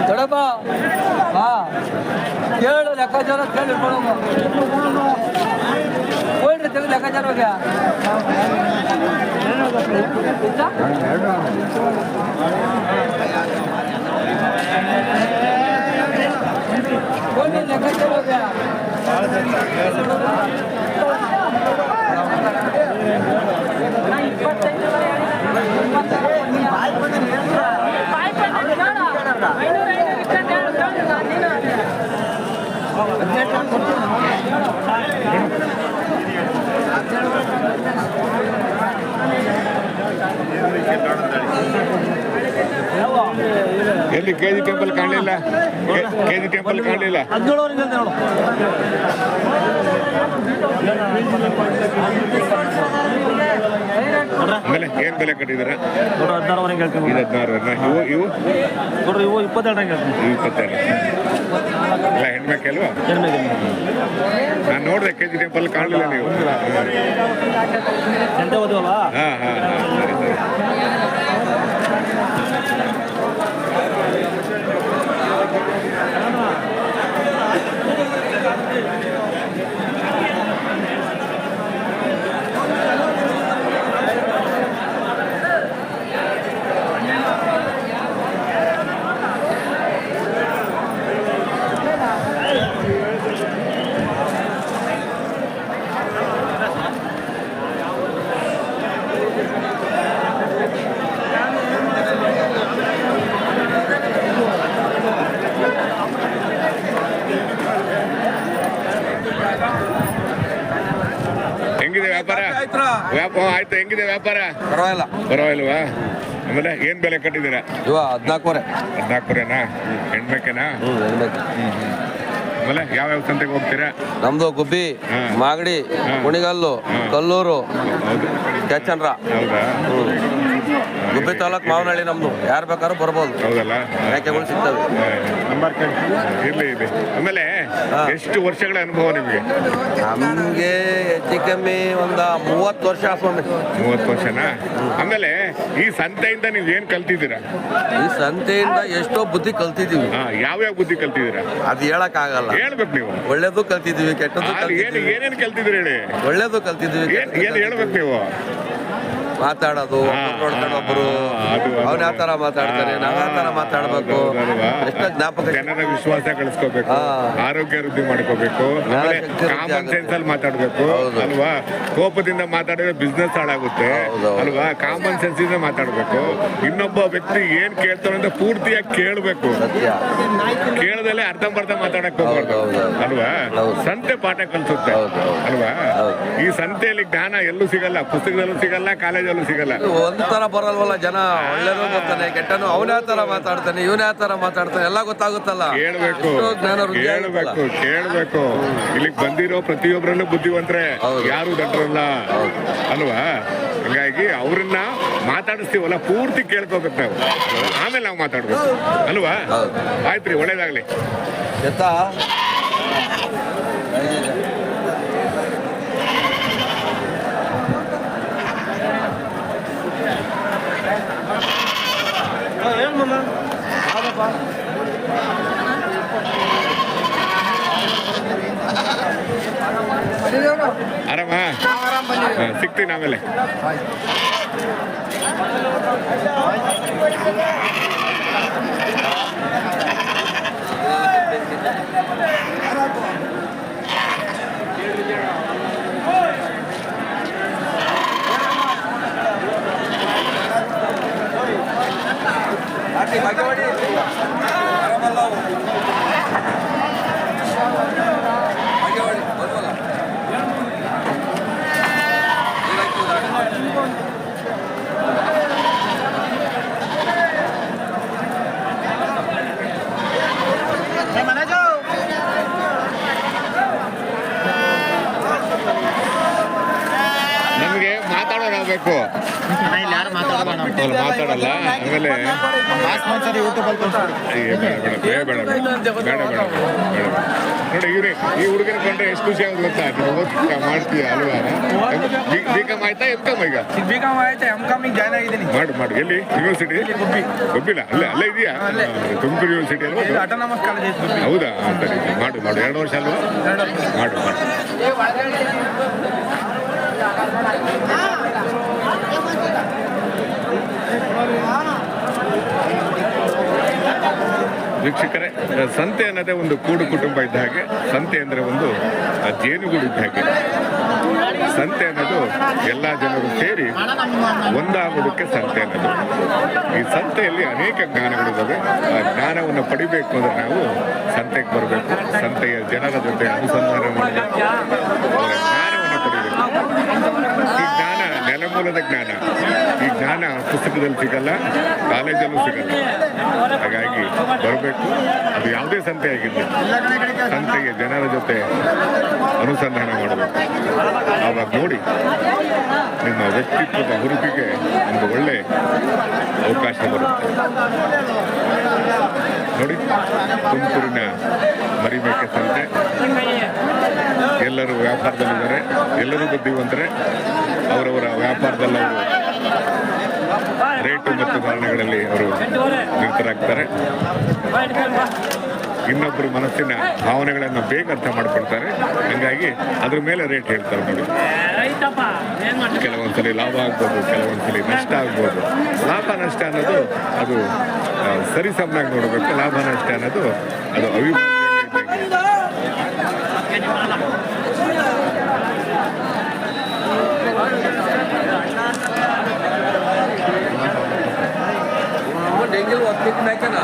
ದೊಡ್ಡಪ್ಪ ಹಾಂ ಕೇಳು ಲೆಕ್ಕಾಚಾರ ಕೇಳಿ ಹೋಗ್ರಿ ತೆಗೆದು ಲೆಕ್ಕಾಚಾರ ಹೋಗ್ಯಾ ಹೋಗಿ ಲೆಕ್ಕಾಚಾರ ಹೋಗ್ಯಾ ಎಲ್ಲಿ ಕೆಜಿ ಟೆಂಪಲ್ ಕಾಣಲಿಲ್ಲ ಕೆಜಿ ಟೆಂಪಲ್ ಕಾಣಲಿಲ್ಲ ಆಮೇಲೆ ಏನ್ ಬೆಲೆ ಕಟ್ಟಿದ್ದೀರಾ? 16 ಹೇಳ್ತೀವಿ. 16 ಇವು ನೋಡ್ರಿ ಇವು 22 ಹೇಳ್ತೀವಿ. 22 ಇಲ್ಲ ಹೆಣ್ಮಕ್ಕೆ ಅಲ್ವಾ? ನಾನು ನೋಡಿದೆ ಕೆಜಿ ಟೆಂಪಲ್ ಕಾಣಲಿಲ್ಲ ನೀವು. ಎಂತ ಓದುವಲ್ಲ? ಹಾಂ ಹಾಂ ಹಾಂ ಸರಿ ಸರಿ. ಹೆಂಗಿದೆ ವ್ಯಾಪಾರ? ಆಯ್ತು. ಹೆಂಗಿದೆ ವ್ಯಾಪಾರ? ಪರವಾಗಿಲ್ಲ. ಪರವಾಗಿಲ್ವಾ? ಆಮೇಲೆ ಏನ್ ಬೆಲೆ ಕಟ್ಟಿದ್ದೀರಾ? ಇವ 14 14 ಹೆಣ್ಮಕ್ಕೆನಾ? ಆಮೇಲೆ ಯಾವ್ಯಾವ ಸಂತೆಗೆ ಹೋಗ್ತೀರಾ? ನಮ್ದು ಗುಬ್ಬಿ, ಮಾಗಡಿ, ಕುಣಿಗಲ್ಲು, ಕಲ್ಲೂರು, ಕೆಚ್ಚನ್ರ. ಹೌದಾ? ಗುಬ್ಬಿ ತಾಲೂಕು ಮಾವನಹಳ್ಳಿ ನಮ್ದು. ಯಾರು ಬೇಕಾದ್ರೂ ಬರ್ಬೋದು. ಹೌದಲ್ಲ? ಮೇಕೆಗಳು ಸಿಗ್ತವೆ. ಇರ್ಲಿ ಇದೆ. ಆಮೇಲೆ ಎಷ್ಟು ವರ್ಷಗಳ ಅನುಭವ ನಿಮಗೆ? ನಮ್ಗೆ ಹೆಚ್ಚು ಕಮ್ಮಿ ಒಂದು 30 ವರ್ಷ ಸ್ವಾಮಿ. 30 ವರ್ಷನಾ? ಆಮೇಲೆ ಈ ಸಂತೆಯಿಂದ ನೀವು ಏನ್ ಕಲ್ತಿದ್ದೀರಾ? ಈ ಸಂತೆಯಿಂದ ಎಷ್ಟೋ ಬುದ್ಧಿ ಕಲ್ತಿದೀವಿ. ಯಾವ್ಯಾವ ಬುದ್ಧಿ ಕಲ್ತಿದ್ದೀರಾ? ಅದು ಹೇಳಕ್ ಆಗಲ್ಲ. ಹೇಳ್ಬೇಕು ನೀವು. ಒಳ್ಳೇದು ಕಲ್ತಿದೀವಿ, ಕೆಟ್ಟದ್ದು ಕಲ್ತಿದೀವಿ. ಏನೇನ್ ಕಲ್ತಿದ್ದೀರಿ ಹೇಳಿ? ಒಳ್ಳೇದು ಕಲ್ತಿದೀವಿ. ಏನ್ ಹೇಳ್ಬೇಕು ನೀವು? ಮಾತಾಡೋದು, ನೋಡ್ಕೊಂಡು ಒಬ್ಬರು ಅವ್ನ ಯಾವ ತರ ಮಾತಾಡ್ತಾನೆ, ನಾವ್ ಯಾವ ತರ ಮಾತಾಡ್ಬೇಕು, ಎಷ್ಟೋ ಜ್ಞಾಪಕ. ಜನರ ವಿಶ್ವಾಸ ಕಳಿಸ್ಕೋಬೇಕು, ಆರೋಗ್ಯ ವೃದ್ಧಿ ಮಾಡ್ಕೋಬೇಕು, ಕಾಮನ್ ಸೆನ್ಸ್ ಅಲ್ಲಿ ಮಾತಾಡ್ಬೇಕು ಅಲ್ವಾ? ಕೋಪದಿಂದ ಮಾತಾಡಿದ್ರೆ ಬಿಸ್ನೆಸ್ ಹಾಳಾಗುತ್ತೆ ಅಲ್ವಾ? ಕಾಮನ್ ಸೆನ್ಸ್ ಇಂದ ಮಾತಾಡ್ಬೇಕು. ಇನ್ನೊಬ್ಬ ವ್ಯಕ್ತಿ ಏನ್ ಕೇಳ್ತಾನೆ ಅಂತ ಪೂರ್ತಿಯಾಗಿ ಕೇಳ್ಬೇಕು. ಕೇಳದಲ್ಲೇ ಅರ್ಧಂಬರ್ಧ ಮಾತಾಡಕ್ ಹೋಗ್ಬಾರ್ದು ಅಲ್ವಾ? ಸಂತೆ ಪಾಠ ಕಲಿಸುತ್ತೆ ಅಲ್ವಾ? ಈ ಸಂತೆಯಲ್ಲಿ ಜ್ಞಾನ ಎಲ್ಲೂ ಸಿಗಲ್ಲ, ಪುಸ್ತಕದಲ್ಲೂ ಸಿಗಲ್ಲ, ಕಾಲೇಜಲ್ಲೂ ಸಿಗಲ್ಲ. ಒಂಥರ ಬರಲ್ವಲ್ಲ ಜನ. ಒಳ್ಳೇದು ಗೊತ್ತಾನೆ, ಕೆಟ್ಟನು ಅವನ ಯಾವ ತರ ಮಾತಾಡ್ತಾನೆ, ಇವನ ಯಾವ ತರ ಮಾತಾಡ್ತಾನೆ ಎಲ್ಲ ಗೊತ್ತಾಗುತ್ತಲ್ಲ. ಕೇಳ್ಬೇಕು ಕೇಳ್ಬೇಕು. ಇಲ್ಲಿಗೆ ಬಂದಿರೋ ಪ್ರತಿಯೊಬ್ಬರಲ್ಲೂ ಬುದ್ಧಿವಂತರೆ, ಯಾರು ದಡ್ರಲ್ಲ ಅಲ್ವಾ? ಹಂಗಾಗಿ ಅವ್ರನ್ನ ಮಾತಾಡಿಸ್ತೀವಲ್ಲ ಪೂರ್ತಿ ಕೇಳ್ಕೋಬೇಕು ನಾವು, ಆಮೇಲೆ ನಾವು ಮಾತಾಡ್ಬೇಕು ಅಲ್ವಾ? ಆಯ್ತ್ರಿ, ಒಳ್ಳೇದಾಗ್ಲಿ. ಆರಾಮ? ಸಿಗ್ತೀನಿ ಆಮೇಲೆ. ನಮಗೆ ಮಾತಾಡೋರಾಗಬೇಕು. ಯಾರು ಮಾತಾಡೋಣ ಅವ್ರು ಮಾತಾಡಲ್ಲ ಆಮೇಲೆ ಬೇಡ ನೋಡಿ ಇವ್ರಿ ಈ ಹುಡುಗನ ಕಂಡ್ರೆ ಎಷ್ಟು ಖುಷಿ ಆಗುತ್ತೆ ಗೊತ್ತಾ ನೀವು ಓದ್ತಾ ಮಾಡ್ತೀಯ ಅಲ್ವಾ ಬಿಕಾಮ್ ಆಯ್ತಾ ಎಂ.ಕಾಮ್ ಈಗ ಬಿಕಾಮ್ ಆಯ್ತಾ ಎಂ.ಕಾಮ್ ಜಾಯ್ನ್ ಆಗಿದ್ದೀನಿ. ಮಾಡು ಎಲ್ಲಿ ಯೂನಿವರ್ಸಿಟಿ ಗೊಬ್ಬಿಲ್ಲ ಅಲ್ಲೇ ಇದೆಯಾ ತುಮಕೂರು ಯೂನಿವರ್ಸಿಟಿ ಅಲ್ವಾ ಆಟೋನಮಸ್ ಕಾಲೇಜ್ ಐತಿ. ಹೌದಾ ಸರಿ ಮಾಡು 2 ವರ್ಷ ಅಲ್ವಾ ಮಾಡು ವೀಕ್ಷಕರೇ, ಸಂತೆ ಅನ್ನೋದೇ ಒಂದು ಕೂಡು ಕುಟುಂಬ ಇದ್ದ ಹಾಗೆ, ಸಂತೆ ಅಂದರೆ ಒಂದು ಜೇನುಗೂಡು ಇದ್ದ ಹಾಗೆ. ಸಂತೆ ಅನ್ನೋದು ಎಲ್ಲ ಜನರು ಸೇರಿ ಒಂದಾಗೋದಕ್ಕೆ ಸಂತೆ ಅನ್ನೋದು. ಈ ಸಂತೆಯಲ್ಲಿ ಅನೇಕ ಜ್ಞಾನಗಳಿದ್ದಾವೆ. ಆ ಜ್ಞಾನವನ್ನು ಪಡಿಬೇಕು ಅಂದರೆ ನಾವು ಸಂತೆಗೆ ಬರಬೇಕು, ಸಂತೆಯ ಜನರ ಜೊತೆ ಅನುಸಂಧಾನ ಮಾಡಬೇಕು, ಅವರ ಜ್ಞಾನವನ್ನು ಪಡಿಬೇಕು. ಈ ಜ್ಞಾನ ನೆಲಮೂಲದ ಜ್ಞಾನ. ಈ ಜ್ಞಾನ ಪುಸ್ತಕದಲ್ಲಿ ಸಿಗಲ್ಲ, ಕಾಲೇಜಲ್ಲೂ ಸಿಗಲ್ಲ. ಹಾಗಾಗಿ ಬರಬೇಕು. ಅದು ಯಾವುದೇ ಸಂತೆ ಆಗಿರಲಿ, ಸಂತೆಗೆ ಜನರ ಜೊತೆ ಅನುಸಂಧಾನ ಮಾಡಬೇಕು. ಆವಾಗ ನೋಡಿ ನಿಮ್ಮ ವ್ಯಕ್ತಿತ್ವದ ಅಭಿವೃದ್ಧಿಗೆ ಒಂದು ಒಳ್ಳೆ ಅವಕಾಶ ಬರುತ್ತೆ. ನೋಡಿ, ತುಮಕೂರಿನ ಮರಿಮೇಕೆ ಸಂತೆ. ಎಲ್ಲರೂ ವ್ಯಾಪಾರದಲ್ಲಿದ್ದಾರೆ, ಎಲ್ಲರೂ ಬುದ್ಧಿವಂತರೆ. ಅವರವರ ವ್ಯಾಪಾರದಲ್ಲಿ ಅವರು ರೇಟು ಮತ್ತು ಧಾರಣೆಗಳಲ್ಲಿ ಅವರು ನಿರತರಾಗ್ತಾರೆ. ಇನ್ನೊಬ್ಬರು ಮನಸ್ಸಿನ ಭಾವನೆಗಳನ್ನು ಬೇಗ ಅರ್ಥ ಮಾಡ್ಕೊಳ್ತಾರೆ. ಹಂಗಾಗಿ ಅದ್ರ ಮೇಲೆ ರೇಟ್ ಹೇಳ್ತಾರೆ. ನೋಡಿ, ಕೆಲವೊಂದ್ಸಲಿ ಲಾಭ ಆಗ್ಬೋದು, ಕೆಲವೊಂದ್ಸಲಿ ನಷ್ಟ ಆಗ್ಬೋದು. ಲಾಭ ನಷ್ಟ ಅನ್ನೋದು ಅದು ಸರಿಸಮನಾಗಿ ನೋಡಬೇಕು. ಲಾಭ ನಷ್ಟ ಅನ್ನೋದು ಅದು ಅವಿಭಾಜ್ಯ. ಡೆಂಗಿಲ್ ಒತ್ತಿಟ್ಟು ಬೇಕನ